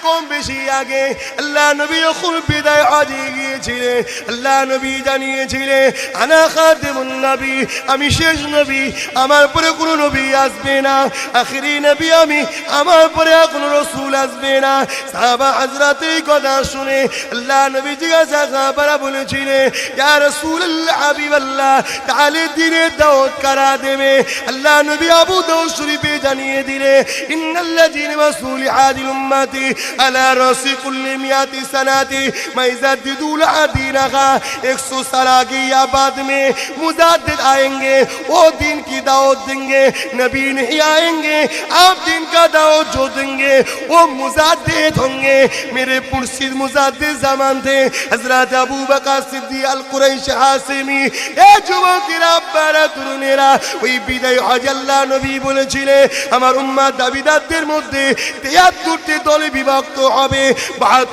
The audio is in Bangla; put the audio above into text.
কম বেশি আগে আল্লাহ নবী যখন বিদায় হজে গিয়েছিলেন, আল্লাহ নবী জানিয়েছিলেন আনা খাতিমুন নবী, আমি শেষ নবী, আমার পরে কোনো নবী আসবে না, আখিরি নবী আমি, আমার পরে কোনো রাসূল আসবে না। সাহাবা হযরত এই কথা শুনে আল্লাহ নবী জিজ্ঞাসা সাহাবারা বলেছিলেন ইয়া রাসূলুল্লাহ হাবিবাল্লাহ, তাহলে দিনের দাওয়াত কারা দেবে? আল্লাহ নবী আবু দাউদ শরীফে জানিয়ে দিলে ইন্নাল্লাযীনা মাসূলি হাদিল উম্মতি আলা রাসি কুল্লি মিয়াতি সানাতি মাইজাদিদুল আদিনাহা 100 साल आगे या बाद में मुजाद्दिद आएंगे, वो दिन की दावत देंगे, नबी नहीं आएंगे, आप दिन का दावत जो देंगे वो मुजाद्दिद होंगे। मेरे पुरसिद मुजाद्दिद ज़मान थे हज़रत अबू बकर सिद्दीक़ अल कुरैश हाशिमी। ए যুবকেরা আপনারা তরুণেরা, ওই বিদায় হজ আল্লাহ নবী বলেছিলেন আমার উম্মাত দাবিদারদের মধ্যে 73টি দলে বিভক্ত হবে, 72